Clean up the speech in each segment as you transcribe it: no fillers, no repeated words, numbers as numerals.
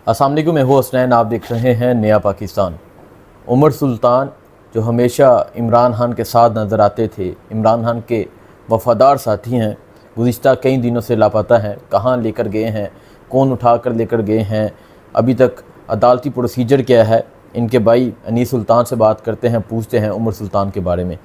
अस्सलाम वालेकुम, मैं हूँ हसनैन। आप देख रहे हैं नया पाकिस्तान। उमर सुल्तान जो हमेशा इमरान खान के साथ नज़र आते थे, इमरान खान के वफ़ादार साथी हैं, गुज़िश्ता कई दिनों से लापता हैं। कहाँ लेकर गए हैं, कौन उठा कर लेकर गए हैं, अभी तक अदालती प्रोसीजर क्या है। इनके भाई अनीस सुल्तान से बात करते हैं, पूछते हैं उमर सुल्तान के बारे में।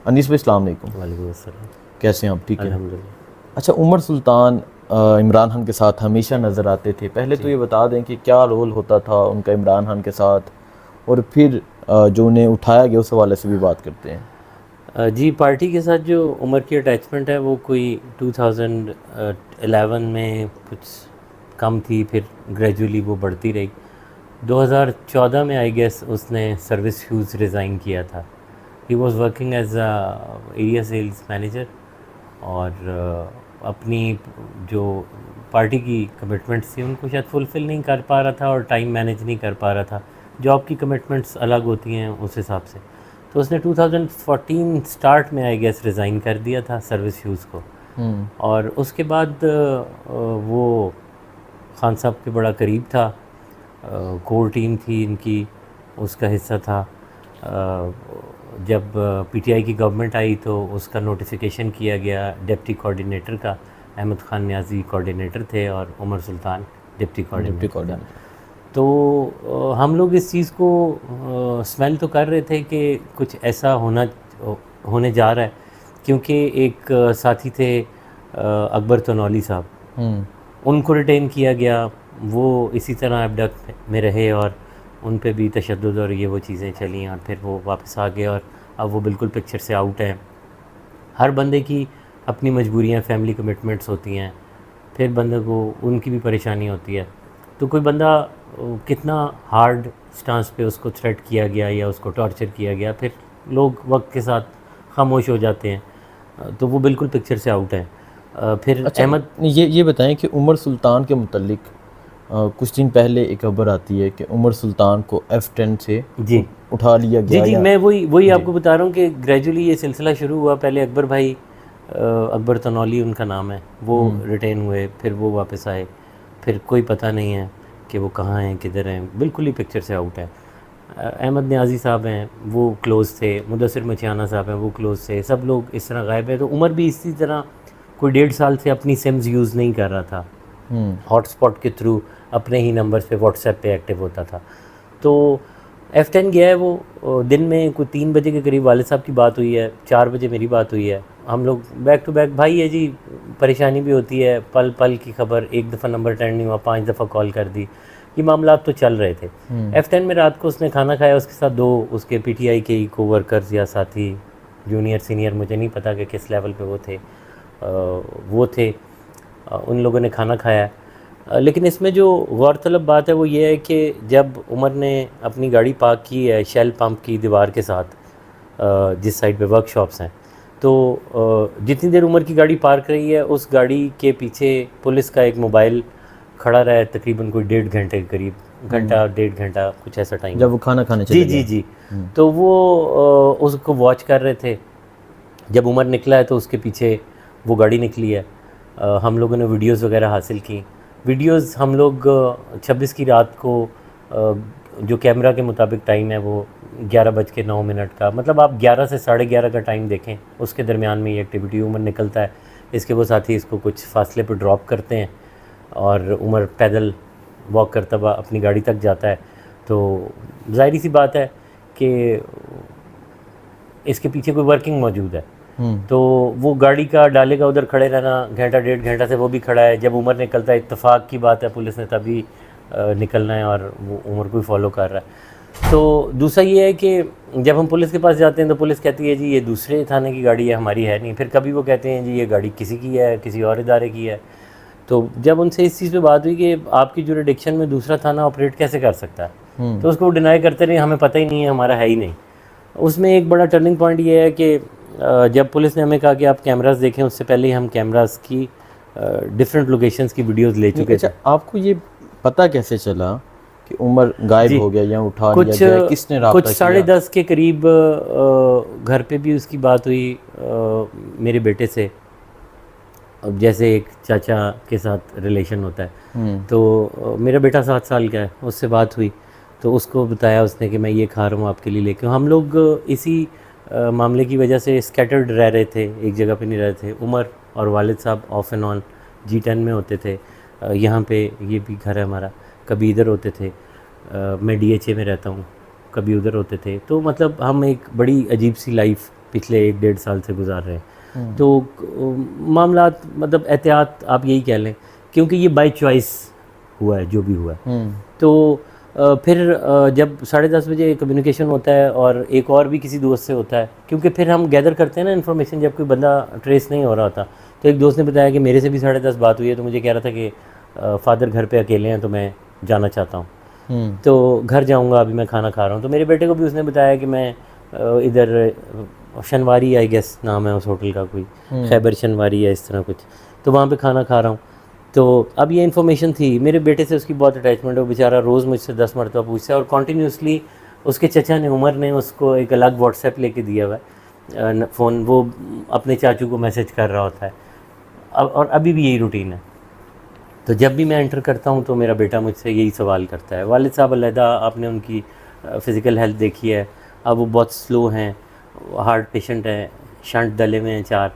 अनीस भाई अस्सलाम वालेकुम। वालेकुम अस्सलाम। कैसे हैं आप? ठीक है अल्हम्दुलिल्लाह। अच्छा, उमर सुल्तान इमरान खान के साथ हमेशा नज़र आते थे। पहले तो ये बता दें कि क्या रोल होता था उनका इमरान खान के साथ, और फिर जो उन्हें उठाया गया उस हवाले से भी बात करते हैं। जी, पार्टी के साथ जो उमर की अटैचमेंट है वो कोई 2011 में कुछ कम थी, फिर ग्रेजुअली वो बढ़ती रही। 2014 में आई गेस उसने सर्विस ह्यूज़ रिज़ाइन किया था। He was working as a area sales manager, और अपनी जो पार्टी की कमिटमेंट्स थी उनको शायद फुलफ़िल नहीं कर पा रहा था और टाइम मैनेज नहीं कर पा रहा था। जॉब की कमिटमेंट्स अलग होती हैं उस हिसाब से। तो उसने 2014 स्टार्ट में आई गेस रिज़ाइन कर दिया था सर्विस ह्यूज़ को। और उसके बाद वो खान साहब के बड़ा करीब था, कोर टीम थी इनकी, उसका हिस्सा था। जब पीटीआई की गवर्नमेंट आई तो उसका नोटिफिकेशन किया गया डिप्टी कोऑर्डिनेटर का। अहमद खान न्याजी कोऑर्डिनेटर थे और उमर सुल्तान डिप्टी कोऑर्डिनेटर। तो हम लोग इस चीज़ को स्मेल तो कर रहे थे कि कुछ ऐसा होने जा रहा है, क्योंकि एक साथी थे अकबर तनौली साहब, उनको रिटेन किया गया। वो इसी तरह एबडक्ट में रहे और उन पे भी तशद्दुद और ये वो चीज़ें चली, और फिर वो वापस आ गए और अब वो बिल्कुल पिक्चर से आउट हैं। हर बंदे की अपनी मजबूरियाँ, फैमिली कमिटमेंट्स होती हैं, फिर बंदे को उनकी भी परेशानी होती है। तो कोई बंदा कितना हार्ड स्टांस पे उसको थ्रेट किया गया या उसको टॉर्चर किया गया, फिर लोग वक्त के साथ खामोश हो जाते हैं। तो वो बिल्कुल पिक्चर से आउट है। फिर अच्छा, अहमद ये बताएं कि उमर सुल्तान के मुतल्लिक कुछ दिन पहले एक खबर आती है कि उमर सुल्तान को F10 से जी उठा लिया गया। जी, मैं वही आपको बता रहा हूँ कि ग्रेजुअली ये सिलसिला शुरू हुआ। पहले अकबर भाई, अकबर तनौली उनका नाम है, वो रिटेन हुए, फिर वो वापस आए, फिर कोई पता नहीं है कि वो कहाँ हैं, किधर हैं, बिल्कुल ही पिक्चर से आउट है। अहमद न्याजी साहब हैं, वो क्लोज़ थे। मुदस्सिर मचियाना साहब हैं, वो क्लोज़ थे। सब लोग इस तरह गायब है। तो उमर भी इसी तरह कोई 1.5 साल से अपनी सिम्स यूज़ नहीं कर रहा था। हॉटस्पॉट के थ्रू अपने ही नंबर्स पे व्हाट्सएप पे एक्टिव होता था। तो F10 गया है वो। दिन में कोई 3 बजे के करीब वालिद साहब की बात हुई है, 4 बजे मेरी बात हुई है। हम लोग बैक टू बैक, भाई है जी, परेशानी भी होती है, पल पल की खबर। एक दफ़ा नंबर अटेंड नहीं हुआ, 5 दफ़ा कॉल कर दी, ये मामला तो चल रहे थे। F10 में रात को उसने खाना खाया, उसके साथ 2 उसके पीटीआई के ही कोवर्कर्स या साथी, जूनियर सीनियर मुझे नहीं पता कि किस लेवल पे वो थे। उन लोगों ने खाना खाया। लेकिन इसमें जो गौरतलब बात है वो ये है कि जब उमर ने अपनी गाड़ी पार्क की है शेल पंप की दीवार के साथ, जिस साइड पे वर्कशॉप्स हैं, तो जितनी देर उमर की गाड़ी पार्क रही है, उस गाड़ी के पीछे पुलिस का एक मोबाइल खड़ा रहा है, तकरीबन कोई 1.5 घंटे के करीब, घंटा 1.5 घंटा कुछ ऐसा टाइम, जब वो खाना खाने चले जी जी जी। तो वो उसको वॉच कर रहे थे। जब उमर निकला है तो उसके पीछे वो गाड़ी निकली है। हम लोगों ने वीडियोज़ वगैरह हासिल की। वीडियोज़ हम लोग 26 की रात को, जो कैमरा के मुताबिक टाइम है वो 11:09 का, मतलब आप 11 से 11:30 का टाइम देखें, उसके दरमियान में ये एक्टिविटी उमर निकलता है। इसके वो साथी इसको कुछ फासले पर ड्रॉप करते हैं और उमर पैदल वॉक करता हुआ अपनी गाड़ी तक जाता है। तो ज़ाहिर सी बात है कि इसके पीछे कोई वर्किंग मौजूद है। तो वो गाड़ी का डालेगा उधर खड़े रहना, घंटा 1.5 घंटा से वो भी खड़ा है। जब उमर निकलता है, इत्तेफाक की बात है, पुलिस ने तभी निकलना है और वो उमर को ही फॉलो कर रहा है। तो दूसरा ये है कि जब हम पुलिस के पास जाते हैं तो पुलिस कहती है जी ये दूसरे थाने की गाड़ी है, हमारी है नहीं। फिर कभी वो कहते हैं जी ये गाड़ी किसी की है, किसी और इदारे की है। तो जब उनसे इस चीज़ पे बात हुई कि आपकी जुरिडिक्शन में दूसरा थाना ऑपरेट कैसे कर सकता है, तो उसको डिनाई करते रहे, हमें पता ही नहीं है, हमारा है ही नहीं। उसमें एक बड़ा टर्निंग पॉइंट ये है कि जब पुलिस ने हमें कहा कि आप कैमरास देखें, उससे पहले ही हम कैमरास की डिफरेंट लोकेशंस की वीडियोस ले चुके थे। आपको ये पता कैसे चला कि उमर गायब हो गया या उठा लिया गया? किसने राब्ता कुछ 10:30 के करीब घर पे भी उसकी बात हुई मेरे बेटे से। अब जैसे एक चाचा के साथ रिलेशन होता है, तो मेरा बेटा 7 साल का है, उससे बात हुई तो उसको बताया उसने कि मैं ये खा रहा हूँ आपके लिए लेके। हम लोग इसी मामले की वजह से स्कैटर्ड रह रहे थे, एक जगह पे नहीं रह रहे थे। उमर और वालिद साहब ऑफ एंड ऑन G10 में होते थे, यहाँ पे ये भी घर है हमारा, कभी इधर होते थे, मैं DHA में रहता हूँ, कभी उधर होते थे। तो मतलब हम एक बड़ी अजीब सी लाइफ पिछले 1-1.5 साल से गुजार रहे हैं। तो मामलात मतलब एहतियात आप यही कह लें, क्योंकि ये बाय चॉइस हुआ है जो भी हुआ है। तो फिर जब 10:30 बजे कम्युनिकेशन होता है और एक और भी किसी दोस्त से होता है, क्योंकि फिर हम गैदर करते हैं ना इन्फॉर्मेशन, जब कोई बंदा ट्रेस नहीं हो रहा होता। तो एक दोस्त ने बताया कि मेरे से भी 10:30 बात हुई है, तो मुझे कह रहा था कि फादर घर पे अकेले हैं तो मैं जाना चाहता हूँ, तो घर जाऊँगा, अभी मैं खाना खा रहा हूँ। तो मेरे बेटे को भी उसने बताया कि मैं इधर शनवारी आई गेस नाम है उस होटल का, कोई खैबर शनवारी या इस तरह कुछ, तो वहाँ पे खाना खा रहा हूँ। तो अब ये इन्फॉर्मेशन थी, मेरे बेटे से उसकी बहुत अटैचमेंट है, वो बेचारा रोज़ मुझसे 10 मरतबा पूछता है, और कॉन्टीन्यूसली उसके चचा ने, उमर ने, उसको एक अलग व्हाट्सएप लेके दिया हुआ है फ़ोन, वो अपने चाचू को मैसेज कर रहा होता है। और अभी भी यही रूटीन है। तो जब भी मैं एंटर करता हूँ तो मेरा बेटा मुझसे यही सवाल करता है। वालिद साहब अलहदा, आपने उनकी फ़िज़िकल हेल्थ देखी है, अब वो बहुत स्लो हैं, हार्ट पेशेंट हैं, शंट डले हुए हैं 4,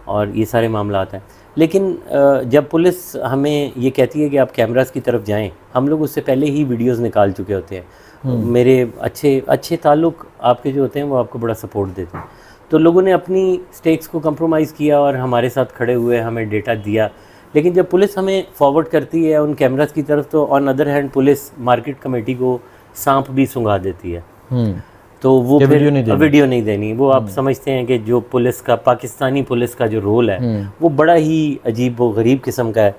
और ये सारे मामलात हैं। लेकिन जब पुलिस हमें ये कहती है कि आप कैमरास की तरफ जाएं, हम लोग उससे पहले ही वीडियोस निकाल चुके होते हैं। मेरे अच्छे ताल्लुक़ आपके जो होते हैं वो आपको बड़ा सपोर्ट देते हैं। तो लोगों ने अपनी स्टेक्स को कंप्रोमाइज़ किया और हमारे साथ खड़े हुए हमें डेटा दिया। लेकिन जब पुलिस हमें फॉरवर्ड करती है उन कैमरास की तरफ, तो on other hand police market committee को सांप भी सूंघा देती है। तो वो फिर वीडियो नहीं देनी। वो आप समझते हैं कि जो पुलिस का, पाकिस्तानी पुलिस का जो रोल है वो बड़ा ही अजीब व गरीब किस्म का है।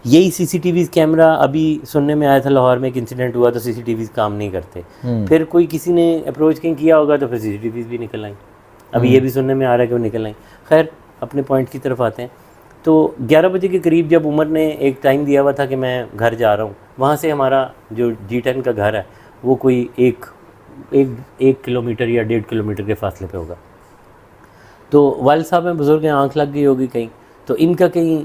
यही CCTVs कैमरा, अभी सुनने में आया था लाहौर में एक इंसिडेंट हुआ तो CCTVs काम नहीं करते, फिर कोई किसी ने अप्रोच कहीं किया होगा तो फिर CCTVs भी निकल आई। अभी ये भी सुनने में आ रहा है कि वो निकल आई। खैर, अपने पॉइंट की तरफ आते हैं। तो 11 बजे के करीब जब उमर ने एक टाइम दिया हुआ था कि मैं घर जा रहा हूँ, वहाँ से हमारा जो G10 का घर है वो कोई एक किलोमीटर या 1.5 किलोमीटर के फासले पे होगा। तो वालिद साहब में बुज़ुर्ग हैं, आँख लग गई होगी कहीं, तो इनका कहीं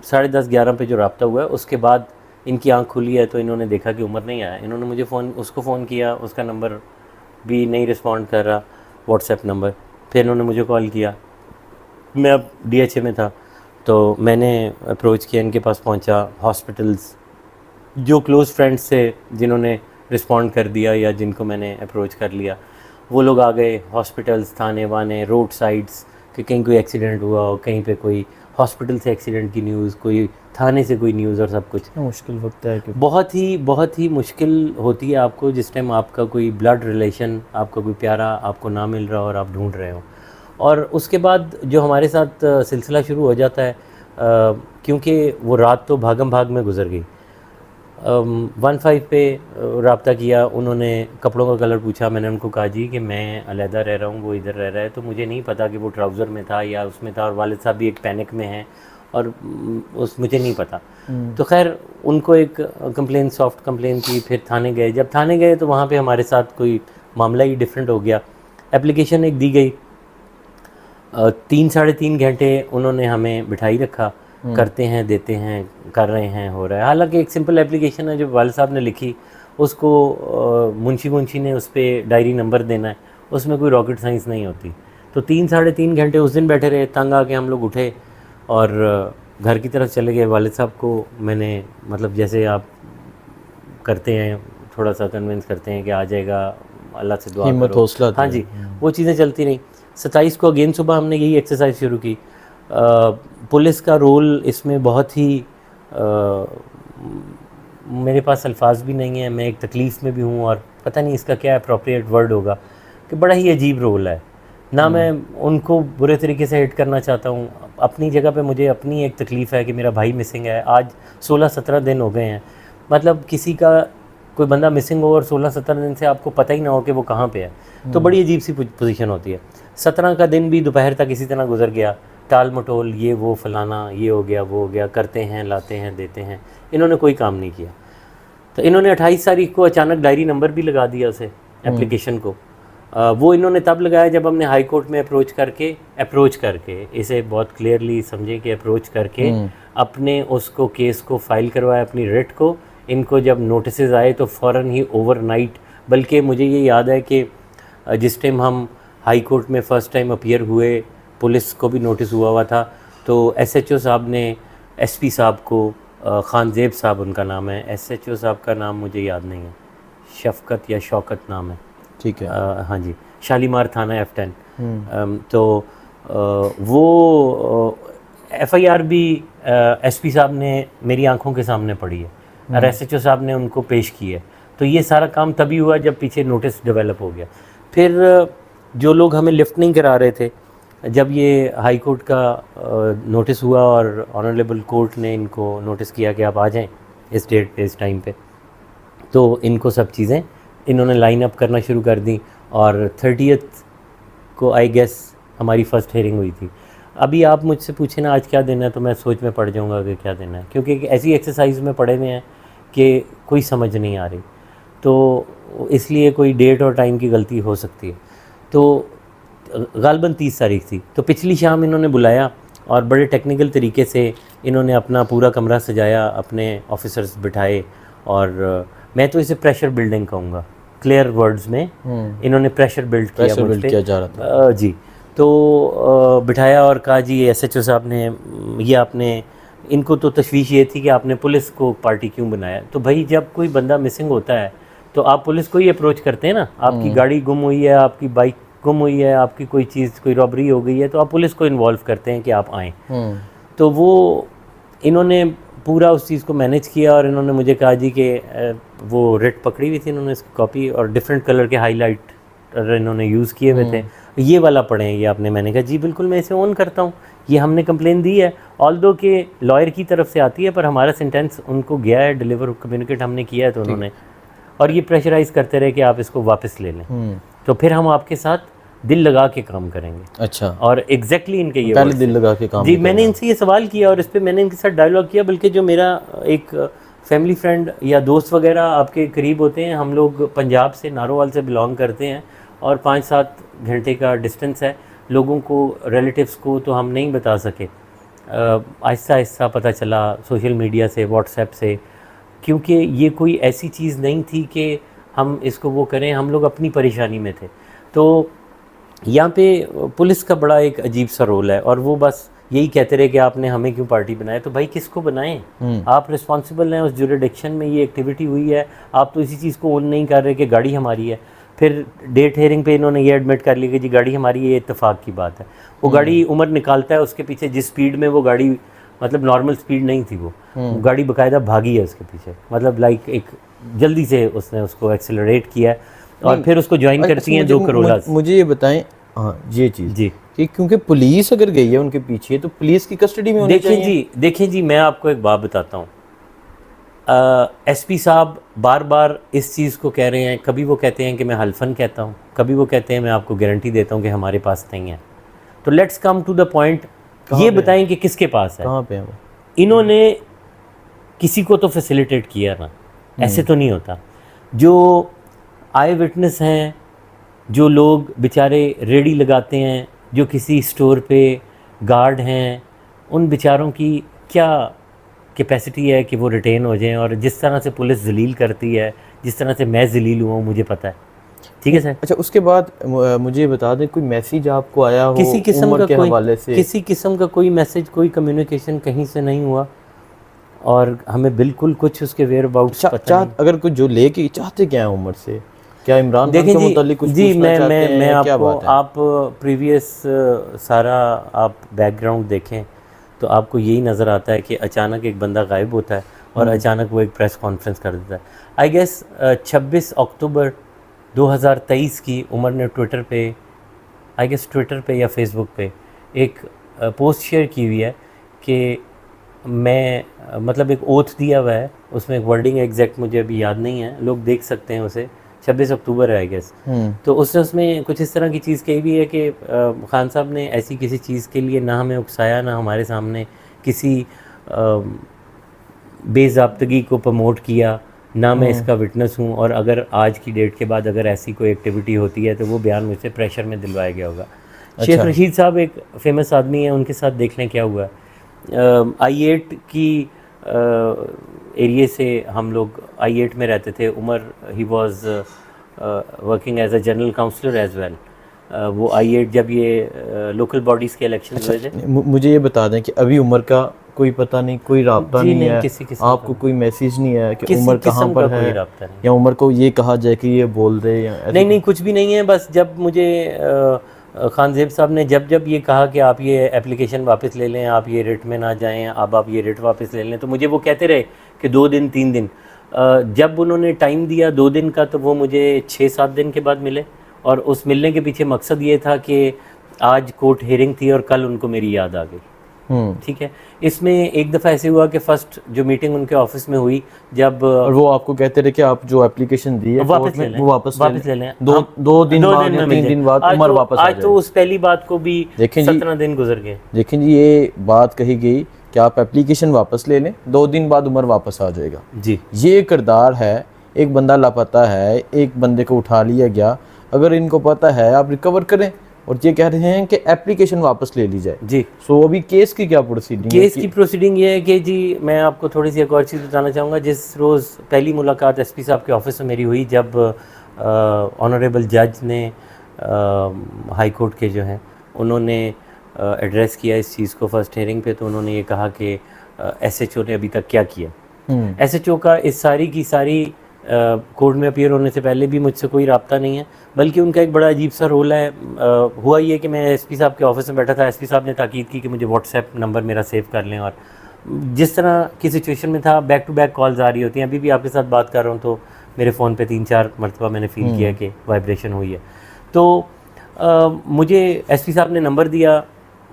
10:30-11 पे जो रब्ता हुआ है, उसके बाद इनकी आँख खुली है तो इन्होंने देखा कि उमर नहीं आया। इन्होंने मुझे उसको फ़ोन किया, उसका नंबर भी नहीं रिस्पॉन्ड कर रहा, व्हाट्सएप नंबर। फिर इन्होंने मुझे कॉल किया, मैं अब DHA में था, तो मैंने अप्रोच किया, इनके पास पहुंचा। हॉस्पिटल्स, जो क्लोज़ फ्रेंड्स थे जिन्होंने रिस्पॉन्ड कर दिया या जिनको मैंने अप्रोच कर लिया, वो लोग आ गए। हॉस्पिटल्स, थाने वाने, रोड साइड्स, कि कहीं कोई एक्सीडेंट हुआ हो, कहीं पे कोई हॉस्पिटल से एक्सीडेंट की न्यूज़, कोई थाने से कोई न्यूज़, और सब कुछ मुश्किल वक्त है कि बहुत ही मुश्किल होती है आपको जिस टाइम आपका कोई ब्लड रिलेशन, आपका कोई प्यारा आपको ना मिल रहा हो और आप ढूंढ रहे हो। और उसके बाद जो हमारे साथ सिलसिला शुरू हो जाता है, क्योंकि वो रात तो भागम भाग में गुजर गई। 15 पे रब्ता किया, उन्होंने कपड़ों का कलर पूछा। मैंने उनको कहा जी कि मैं अलहदा रह रहा हूँ, वो इधर रह रहा है, तो मुझे नहीं पता कि वो ट्राउज़र में था या उसमें था, और वालिद साहब भी एक पैनिक में हैं और मुझे नहीं पता। तो खैर उनको एक कंप्लेन, सॉफ्ट कंप्लेन की, फिर थाने गए। जब थाने गए तो वहाँ पे हमारे साथ कोई मामला ही डिफरेंट हो गया। एप्लीकेशन एक दी गई, 3-3.5 घंटे उन्होंने हमें बिठाई रखा, करते हैं, देते हैं, कर रहे हैं, हो रहा है। हालांकि एक सिंपल एप्लीकेशन है जो वालिद साहब ने लिखी, उसको मुंशी ने उस पर डायरी नंबर देना है, उसमें कोई रॉकेट साइंस नहीं होती। तो 3-3.5 घंटे उस दिन बैठे रहे, तंग आके हम लोग उठे और घर की तरफ चले गए। वालिद साहब को मैंने, मतलब जैसे आप करते हैं, थोड़ा सा कन्विंस करते हैं कि आ जाएगा, अल्लाह से दुआ हिम्मत, करो, हौसला, हाँ जी, वो चीज़ें चलती नहीं। 27 को अगेन सुबह हमने यही एक्सरसाइज शुरू की। पुलिस का रोल इसमें बहुत ही मेरे पास अल्फाज भी नहीं है, मैं एक तकलीफ़ में भी हूँ, और पता नहीं इसका क्या अप्रोप्रिएट वर्ड होगा, कि बड़ा ही अजीब रोल है ना। मैं उनको बुरे तरीके से हिट करना चाहता हूँ, अपनी जगह पे मुझे अपनी एक तकलीफ़ है कि मेरा भाई मिसिंग है। आज 16-17 दिन हो गए हैं, मतलब किसी का कोई बंदा मिसिंग हो और 16-17 दिन से आपको पता ही ना हो कि वो कहाँ पे है, तो बड़ी अजीब सी पोजीशन होती है। 17 का दिन भी दोपहर तक इसी तरह गुजर गया, टाल मटोल, ये वो फलाना, ये हो गया, वो हो गया, करते हैं, लाते हैं, देते हैं, इन्होंने कोई काम नहीं किया। तो इन्होंने 28 तारीख को अचानक डायरी नंबर भी लगा दिया उसे, एप्लीकेशन को, वो इन्होंने तब लगाया जब हमने हाई कोर्ट में अप्रोच करके इसे बहुत क्लियरली समझे कि अप्रोच करके अपने उसको केस को फाइल करवाया, अपनी रिट को। इनको जब नोटिसेस आए तो फ़ौरन ही ओवरनाइट, बल्कि मुझे ये याद है कि जिस टाइम हम हाई कोर्ट में फ़र्स्ट टाइम अपीयर हुए, पुलिस को भी नोटिस हुआ था, तो SHO साहब ने SP साहब को, खान ज़ेब साहब उनका नाम है, SHO साहब का नाम मुझे याद नहीं है, शफ़क़त या शौकत नाम है, ठीक है, हाँ जी, शालीमार थाना F10। तो वो FIR भी SP साहब ने मेरी आंखों के सामने पड़ी है और SHO साहब ने उनको पेश की है। तो ये सारा काम तभी हुआ जब पीछे नोटिस डेवलप हो गया। फिर जो लोग हमें लिफ्ट नहीं करा रहे थे, जब ये हाई कोर्ट का नोटिस हुआ और ऑनरेबल कोर्ट ने इनको नोटिस किया कि आप आ जाएं इस डेट पे, इस टाइम पे, तो इनको सब चीज़ें इन्होंने लाइन अप करना शुरू कर दी और 30th को आई गेस हमारी फ़र्स्ट हेयरिंग हुई थी। अभी आप मुझसे पूछे ना आज क्या देना है, तो मैं सोच में पड़ जाऊंगा कि क्या देना है, क्योंकि एक ऐसी एक्सरसाइज में पड़े हुए हैं कि कोई समझ नहीं आ रही, तो इसलिए कोई डेट और टाइम की गलती हो सकती है। तो गालबन 30 तारीख थी, तो पिछली शाम इन्होंने बुलाया और बड़े टेक्निकल तरीके से इन्होंने अपना पूरा कमरा सजाया, अपने ऑफिसर्स बिठाए, और मैं तो इसे प्रेशर बिल्डिंग कहूँगा, क्लियर वर्ड्स में इन्होंने प्रेशर बिल्ड किया जा रहा था जी। तो बिठाया और कहा जी SHO साहब ने ये आपने, इनको तो तशवीश ये थी कि आपने पुलिस को पार्टी क्यों बनाया। तो भाई जब कोई बंदा मिसिंग होता है तो आप पुलिस को ही अप्रोच करते हैं ना, आपकी गाड़ी गुम हुई है, आपकी बाइक गुम हुई है, आपकी कोई चीज़, कोई रॉबरी हो गई है, तो आप पुलिस को इन्वॉल्व करते हैं कि आप आएँ। तो वो इन्होंने पूरा उस चीज़ को मैनेज किया और इन्होंने मुझे कहा जी कि वो रिट पकड़ी हुई थी इन्होंने इसकी कॉपी, और डिफरेंट कलर के हाईलाइटर इन्होंने यूज़ किए हुए थे, ये वाला पढ़ें ये आपने। मैंने कहा जी बिल्कुल मैं इसे ऑन करता हूँ, ये हमने कंप्लेन दी है, ऑल्दो के लॉयर की तरफ से आती है, पर हमारा सेंटेंस उनको गया है, डिलीवर कम्युनिकेट हमने किया है, तो उन्होंने, और ये प्रेशराइज़ करते रहे कि आप इसको वापस ले लें, तो फिर हम आपके साथ दिल लगा के काम करेंगे। अच्छा, और एग्जैक्टली इनके ये पहले दिल लगा के काम जी, मैंने इनसे ये सवाल किया और इस पे मैंने इनके साथ डायलॉग किया, बल्कि जो मेरा एक फैमिली फ्रेंड या दोस्त वगैरह आपके करीब होते हैं, हम लोग पंजाब से, नारोवाल से बिलोंग करते हैं और 5-7 घंटे का डिस्टेंस है, लोगों को, रिलेटिव्स को तो हम नहीं बता सके, आहिस्ता आहिस्ता पता चला सोशल मीडिया से, व्हाट्सएप से, क्योंकि ये कोई ऐसी चीज़ नहीं थी कि हम इसको वो करें, हम लोग अपनी परेशानी में थे। तो यहाँ पे पुलिस का बड़ा एक अजीब सा रोल है, और वो बस यही कहते रहे कि आपने हमें क्यों पार्टी बनाया। तो भाई किसको बनाएं, आप रिस्पॉन्सिबल हैं, उस जुरिडिक्शन में ये एक्टिविटी हुई है, आप तो इसी चीज़ को ओन नहीं कर रहे कि गाड़ी हमारी है। फिर डेट हेयरिंग पे इन्होंने ये एडमिट कर लिया कि जी गाड़ी हमारी, ये इत्तेफाक की बात है। वो गाड़ी उमर निकालता है, उसके पीछे जिस स्पीड में वो गाड़ी, मतलब नॉर्मल स्पीड नहीं थी वो गाड़ी, बाकायदा भागी है उसके पीछे, मतलब लाइक एक जल्दी से उसने उसको एक्सेलरेट किया और फिर उसको ज्वाइन करती हैं 2 करोड़। मुझे ये बताएं, हाँ ये चीज़ जी, कि क्योंकि पुलिस अगर गई है उनके पीछे, तो पुलिस की कस्टडी में होनी चाहिए। देखें जी, मैं आपको एक बात बताता हूँ, SP साहब बार बार इस चीज़ को कह रहे हैं, कभी वो कहते हैं कि मैं हल्फन कहता हूँ, कभी वो कहते हैं मैं आपको गारंटी देता हूँ कि हमारे पास नहीं है। तो let's come to the point, ये बताएं कि किसके पास है, कहाँ पे है वो? इन्होंने किसी को तो फैसिलिटेट किया ना, ऐसे तो नहीं होता। जो आई विटनेस हैं, जो लोग बेचारे रेडी लगाते हैं, जो किसी स्टोर पे गार्ड हैं, उन बेचारों की क्या कैपेसिटी है कि वो रिटेन हो जाएं, और जिस तरह से पुलिस जलील करती है, जिस तरह से मैं जलील हुआ हूँ, मुझे पता है, ठीक है सर। अच्छा, उसके बाद मुझे बता दें, कोई मैसेज आपको आया हो किसी किस्म उम्र का के हवाले से? किसी किस्म का कोई मैसेज, कोई कम्युनिकेशन कहीं से नहीं हुआ, और हमें बिल्कुल कुछ उसके वेयर अबाउट्स पता नहीं। अगर कुछ जो लेके चाहते क्या है उमर से, क्या इमरान खान के मुतालिक कुछ जी, पूछना चाहते हैं? मैं क्या आपको, बात है? आप प्रीवियस सारा आप बैकग्राउंड देखें तो आपको यही नज़र आता है कि अचानक एक बंदा गायब होता है और अचानक वो एक प्रेस कॉन्फ्रेंस कर देता है। आई गेस 26 अक्टूबर 2023 की उमर ने ट्विटर पे, आई गेस ट्विटर पे या फेसबुक पे एक पोस्ट शेयर की हुई है कि मैं, मतलब एक ओथ दिया हुआ है, उसमें एक वर्डिंग एग्जैक्ट मुझे अभी याद नहीं है, लोग देख सकते हैं उसे, 26 अक्टूबर है आई गेस। तो उसमें कुछ इस तरह की चीज़ कही भी है कि खान साहब ने ऐसी किसी चीज़ के लिए ना हमें उकसाया, ना हमारे सामने किसी बेज़ाब्तगी को प्रमोट किया, ना मैं इसका विटनेस हूँ, और अगर आज की डेट के बाद अगर ऐसी कोई एक्टिविटी होती है तो वो बयान मुझसे प्रेशर में दिलवाया गया होगा। शेख रशीद साहब एक फेमस आदमी है, उनके साथ देख लें क्या हुआ है। I8 की एरिए से हम लोग I8 में रहते थे। Umar he was working as a general counsellor as well. वो I8 जब ये लोकल बॉडीज़ के इलेक्शन हुए थे। मुझे ये बता दें कि अभी उमर का कोई पता नहीं, कोई राब्ता जी नहीं है, किसी आपको कोई मैसेज नहीं है कि किसी उमर कहाँ किस्म पर का है, कोई राब्ता नहीं। या उमर को ये कहा जाए कि ये बोल दे, या ऐसे? नहीं, कुछ भी नहीं है। बस जब मुझे खान ज़ेब साहब ने जब ये कहा कि आप ये एप्लीकेशन वापस ले लें, आप ये रिट में ना जाएं, अब आप ये रिट वापस ले लें, तो मुझे वो कहते रहे कि 2 दिन 3 दिन। जब उन्होंने टाइम दिया 2 दिन का, तो वो मुझे 6-7 दिन के बाद मिले, और उस मिलने के पीछे मकसद ये था कि आज कोर्ट हियरिंग थी और कल उनको मेरी याद आ गई। ठीक है। इसमें एक दफ़ा ऐसे हुआ कि फ़र्स्ट जो मीटिंग उनके ऑफिस में हुई, जब और वो आपको कहते रहे कि आप जो एप्लीकेशन दी है वापस ले लें, वो वापस ले लें। दो दिन दो बाद दिन या में 3 दिन बाद उमर वापस आ आज तो उस पहली बात को भी देखें जी, 17 दिन गुजर गए। देखें जी, ये बात कही गई कि आप एप्लीकेशन वापस ले लें, 2 दिन बाद उमर वापस आ जाएगा। जी, ये किरदार है। एक बंदा लापता है, एक बंदे को उठा लिया गया, अगर इनको पता है आप रिकवर करें, और ये कह रहे हैं कि एप्लीकेशन वापस ले ली जाए। जी। सो अभी केस की क्या प्रोसीडिंग है? केस की प्रोसीडिंग ये है कि जी मैं आपको थोड़ी सी एक और चीज़ बताना चाहूँगा। जिस रोज़ पहली मुलाकात एसपी साहब के ऑफिस में मेरी हुई, जब ऑनरेबल जज ने हाई कोर्ट के जो हैं उन्होंने एड्रेस किया इस चीज़ को फर्स्ट हियरिंग पे, तो उन्होंने ये कहा कि SHO ने अभी तक क्या किया। SHO का इस सारी की सारी कोर्ट में अपीयर होने से पहले भी मुझसे कोई राब्ता नहीं है, बल्कि उनका एक बड़ा अजीब सा रोल है। हुआ ये कि मैं एसपी साहब के ऑफिस में बैठा था, एसपी साहब ने ताकीद की कि मुझे व्हाट्सएप नंबर मेरा सेव कर लें, और जिस तरह की सिचुएशन में था, बैक टू बैक कॉल्स आ रही होती हैं। अभी भी आपके साथ बात कर रहा हूँ तो मेरे फ़ोन पे 3-4 मरतबा मैंने फ़ील किया कि वाइब्रेशन हुई है। तो मुझे एसपी साहब ने नंबर दिया,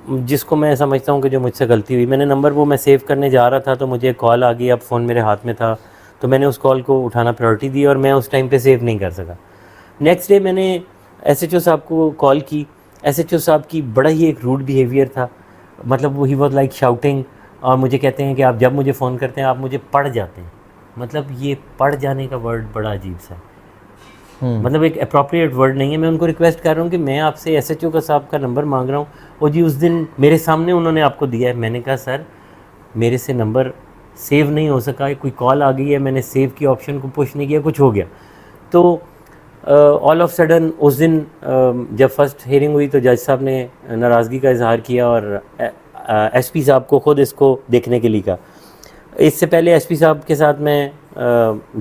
जिसको मैं समझता हूँ कि जो मुझसे गलती हुई। मैंने नंबर वो मैं सेव करने जा रहा था, तो मुझे कॉल आ गई। अब फ़ोन मेरे हाथ में था, तो मैंने उस कॉल को उठाना प्रायोरिटी दी, और मैं उस टाइम पे सेव नहीं कर सका। नेक्स्ट डे मैंने SHO साहब को कॉल की। SHO साहब की बड़ा ही एक रूड बिहेवियर था, मतलब वो ही वाज लाइक शाउटिंग, और मुझे कहते हैं कि आप जब मुझे फ़ोन करते हैं आप मुझे पढ़ जाते हैं। मतलब ये पढ़ जाने का वर्ड बड़ा अजीब सा है, मतलब एक अप्रोप्रिएट वर्ड नहीं है। मैं उनको रिक्वेस्ट कर रहा हूँ कि मैं आपसे SHO का साहब का नंबर मांग रहा हूँ, और जी उस दिन मेरे सामने उन्होंने आपको दिया है। मैंने कहा सर मेरे से नंबर सेव नहीं हो सका है, कोई कॉल आ गई है, मैंने सेव की ऑप्शन को पुश नहीं किया, कुछ हो गया। तो ऑल ऑफ सडन उस दिन जब फर्स्ट हियरिंग हुई तो जज साहब ने नाराज़गी का इजहार किया, और SP साहब को ख़ुद इसको देखने के लिए कहा। इससे पहले SP साहब के साथ मैं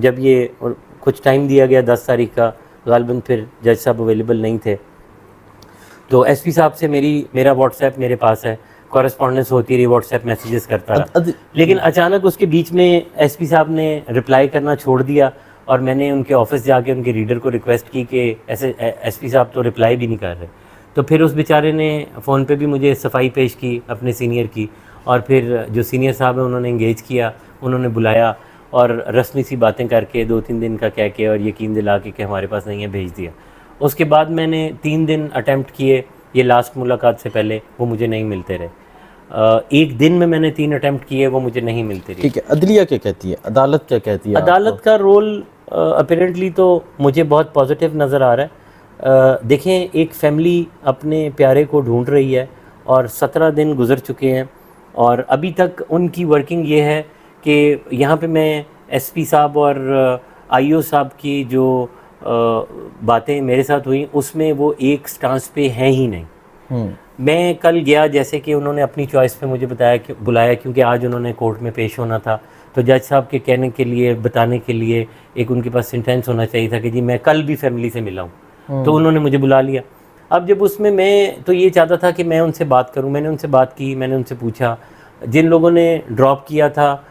जब ये कुछ टाइम दिया गया 10 तारीख का, गालिबन फिर जज साहब अवेलेबल नहीं थे, तो SP साहब से मेरा व्हाट्सएप मेरे पास है, कॉरेस्पॉन्डेंस होती रही, व्हाट्सएप मैसेजेस करता रहा। लेकिन अचानक उसके बीच में SP साहब ने रिप्लाई करना छोड़ दिया, और मैंने उनके ऑफिस जाके उनके रीडर को रिक्वेस्ट की कि ऐसे SP साहब तो रिप्लाई भी नहीं कर रहे। तो फिर उस बेचारे ने फ़ोन पे भी मुझे सफाई पेश की अपने सीनियर की, और फिर जो सीनियर साहब है उन्होंने इंगेज किया, उन्होंने बुलाया, और रस्मी सी बातें करके 2-3 दिन का कह के और यकीन दिला के कि हमारे पास नहीं है, भेज दिया। उसके बाद मैंने 3 दिन अटैम्प्ट किए, ये लास्ट मुलाकात से पहले, वो मुझे नहीं मिलते रहे। एक दिन में मैंने 3 अटैम्प्ट किए, वो मुझे नहीं मिलते रहे। ठीक है, अदलिया क्या कहती है, अदालत क्या कहती है? अदालत का रोल अपरेंटली तो मुझे बहुत पॉजिटिव नज़र आ रहा है। देखें, एक फैमिली अपने प्यारे को ढूंढ रही है, और 17 दिन गुजर चुके हैं, और अभी तक उनकी वर्किंग ये है कि यहाँ पे मैं SP साहब और IO साहब की जो बातें मेरे साथ हुई, उसमें वो एक स्टांस पे हैं ही नहीं। मैं कल गया, जैसे कि उन्होंने अपनी चॉइस पे मुझे बुलाया, क्योंकि आज उन्होंने कोर्ट में पेश होना था, तो जज साहब के कहने के लिए, बताने के लिए एक उनके पास सेंटेंस होना चाहिए था कि जी मैं कल भी फैमिली से मिला हूँ, तो उन्होंने मुझे बुला लिया। अब जब उसमें मैं तो ये चाहता था कि मैं उनसे बात करूँ, मैंने उनसे बात की, मैंने उनसे पूछा। जिन लोगों ने ड्रॉप किया था,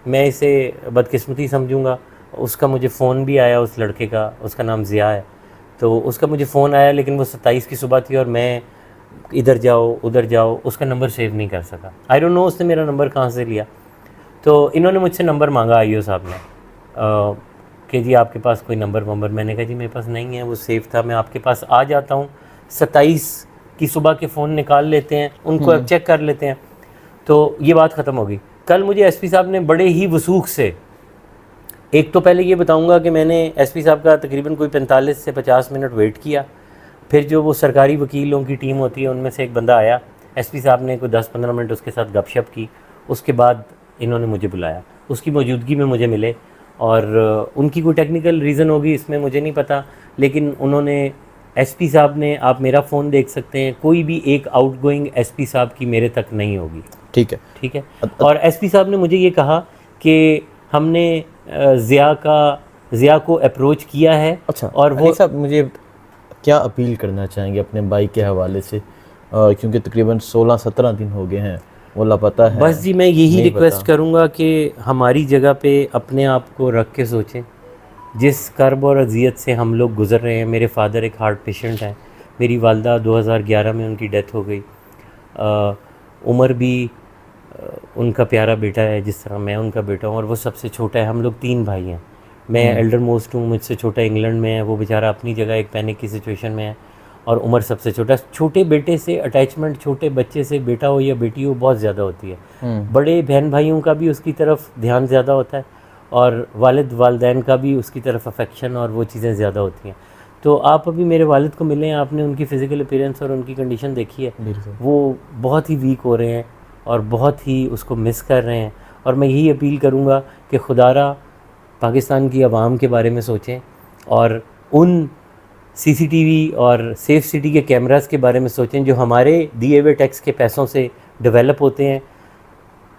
मैं इसे बदकिस्मती समझूंगा, उसका मुझे फ़ोन भी आया, उस लड़के का, उसका नाम ज़िया है, तो उसका मुझे फ़ोन आया, लेकिन वो 27 की सुबह थी, और मैं इधर जाओ उधर जाओ, उसका नंबर सेव नहीं कर सका। आई डोंट नो उसने मेरा नंबर कहाँ से लिया। तो इन्होंने मुझसे नंबर मांगा IO साहब ने कि जी आपके पास कोई नंबर वंबर। मैंने कहा जी मेरे पास नहीं है, वो सेव था, मैं आपके पास आ जाता हूँ। 27 की सुबह के फ़ोन निकाल लेते हैं, उनको अब चेक कर लेते हैं, तो ये बात ख़त्म हो गई। कल मुझे SP साहब ने बड़े ही वसूख से एक तो पहले ये बताऊंगा कि मैंने एसपी साहब का तकरीबन कोई 45 से 50 मिनट वेट किया। फिर जो वो सरकारी वकीलों की टीम होती है उनमें से एक बंदा आया, एसपी साहब ने कोई 10-15 मिनट उसके साथ गपशप की। उसके बाद इन्होंने मुझे बुलाया, उसकी मौजूदगी में मुझे मिले, और उनकी कोई टेक्निकल रीज़न होगी इसमें मुझे नहीं पता, लेकिन उन्होंने एसपी साहब ने, आप मेरा फ़ोन देख सकते हैं, कोई भी एक आउटगोइंग एसपी साहब की मेरे तक नहीं होगी। ठीक है, ठीक है। और एसपी साहब ने मुझे ये कहा कि हमने ज़िया को अप्रोच किया है। अच्छा, और वो साहब मुझे क्या अपील करना चाहेंगे अपने भाई के हवाले से, क्योंकि तकरीबन 16-17 दिन हो गए हैं वो लापता है। बस जी मैं यही रिक्वेस्ट करूँगा कि हमारी जगह पे अपने आप को रख के सोचें। जिस कर्ब और अजियत से हम लोग गुज़र रहे हैं, मेरे फादर एक हार्ट पेशेंट हैं, मेरी वालदा 2011 में उनकी डेथ हो गई। उमर भी उनका प्यारा बेटा है जिस तरह मैं उनका बेटा हूँ, और वो सबसे छोटा है। हम लोग 3 भाई हैं, मैं एल्डर मोस्ट हूँ, मुझसे छोटा इंग्लैंड में है, वो बेचारा अपनी जगह एक पैनिक की सिचुएशन में है, और उमर सबसे छोटा। छोटे बेटे से अटैचमेंट, छोटे बच्चे से, बेटा हो या बेटी हो, बहुत ज़्यादा होती है। बड़े बहन भाइयों का भी उसकी तरफ ध्यान ज़्यादा होता है, और वालिद वालदैन का भी उसकी तरफ अफेक्शन और वो चीज़ें ज़्यादा होती हैं। तो आप अभी मेरे वालिद को मिले हैं, आपने उनकी फ़िज़िकल अपीयरेंस और उनकी कंडीशन देखी है, वो बहुत ही वीक हो रहे हैं और बहुत ही उसको मिस कर रहे हैं। और मैं यही अपील करूँगा कि खुदारा पाकिस्तान की आवाम के बारे में सोचें, और उन सीसीटीवी और सेफ सिटी के कैमरास के बारे में सोचें जो हमारे दिए हुए टैक्स के पैसों से डेवलप होते हैं।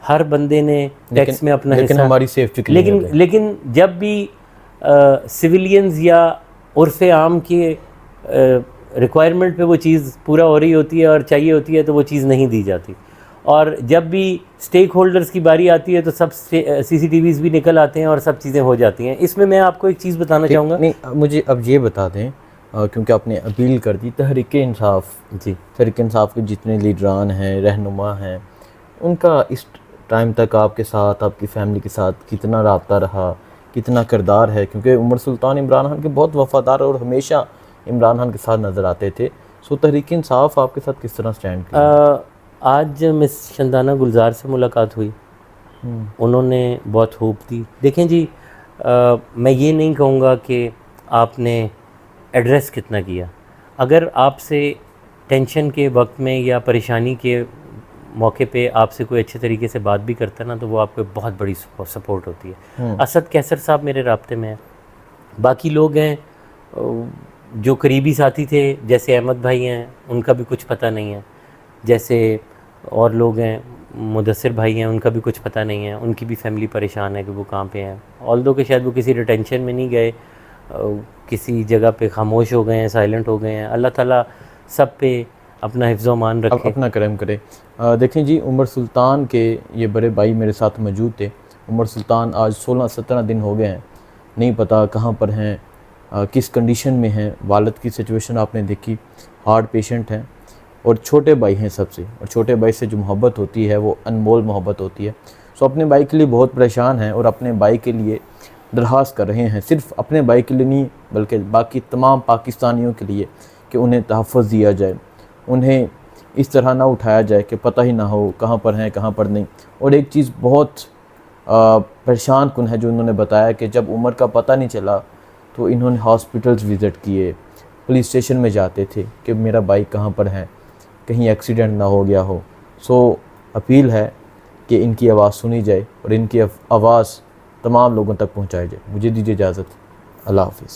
हर बंदे ने टैक्स में अपना हिस्सा, हमारी सेफ्टी लेकिन जब भी सिविलियंस या उर्फ़ आम के रिक्वायरमेंट पे वो चीज़ पूरा हो रही होती है और चाहिए होती है, तो वो चीज़ नहीं दी जाती। और जब भी स्टेक होल्डर्स की बारी आती है तो सब सीसीटीवीज़ भी निकल आते हैं और सब चीज़ें हो जाती हैं। इसमें मैं आपको एक चीज़ बताना चाहूँगा। नहीं, मुझे अब ये बता दें, क्योंकि आपने अपील कर दी, तहरीक इंसाफ जी, तहरीक इंसाफ के जितने लीडरान हैं, रहनुमा हैं, उनका इस टाइम तक आपके साथ, आपकी फैमिली के साथ कितना राब्ता रहा, कितना किरदार है? क्योंकि उमर सुल्तान इमरान खान के बहुत वफ़ादार और हमेशा इमरान खान के साथ नज़र आते थे। सो तहरीक इंसाफ आपके साथ किस तरह स्टैंड किया? आज मिस शंदाना गुलजार से मुलाकात हुई, उन्होंने बहुत होप दी। देखें जी, मैं ये नहीं कहूँगा कि आपने एड्रेस कितना किया। अगर आपसे टेंशन के वक्त में या परेशानी के मौके पे आपसे कोई अच्छे तरीके से बात भी करता है ना, तो वो आपको बहुत बड़ी सपोर्ट होती है। असद कैसर साहब मेरे राब्ते में हैं, बाकी लोग हैं जो करीबी साथी थे, जैसे अहमद भाई हैं, उनका भी कुछ पता नहीं है। जैसे और लोग हैं, मुदस्सिर भाई हैं, उनका भी कुछ पता नहीं है, उनकी भी फैमिली परेशान है कि वो कहाँ पे हैं। ऑल्दो कि शायद वो किसी डिटेंशन में नहीं गए, किसी जगह पे खामोश हो गए हैं, साइलेंट हो गए हैं। अल्लाह ताला सब पे अपना हिफ्ज़-ओ-मान रखे, अपना करम करे। देखें जी, उमर सुल्तान के ये बड़े भाई मेरे साथ मौजूद थे। उमर सुल्तान आज 16-17 दिन हो गए हैं, नहीं पता कहाँ पर हैं, किस कंडीशन में हैं। वालिद की सिचुएशन आपने देखी, हार्ट पेशेंट हैं, और छोटे भाई हैं सबसे, और छोटे भाई से जो मोहब्बत होती है वो अनमोल मोहब्बत होती है। सो अपने भाई के लिए बहुत परेशान हैं, और अपने भाई के लिए दरख्वास्त कर रहे हैं, सिर्फ अपने भाई के लिए नहीं बल्कि बाकी तमाम पाकिस्तानियों के लिए, कि उन्हें तहफ़्फ़ुज़ दिया जाए, उन्हें इस तरह ना उठाया जाए कि पता ही ना हो कहाँ पर हैं कहाँ पर नहीं। और एक चीज़ बहुत परेशान कुन है जो उन्होंने बताया कि जब उमर का पता नहीं चला तो इन्होंने हॉस्पिटल्स विज़िट किए, पुलिस स्टेशन में जाते थे कि मेरा भाई कहाँ पर है, कहीं एक्सीडेंट ना हो गया हो। सो अपील है कि इनकी आवाज़ सुनी जाए और इनकी आवाज़ तमाम लोगों तक पहुँचाई जाए। मुझे दीजिए इजाज़त, अल्लाह हाफ़िज़।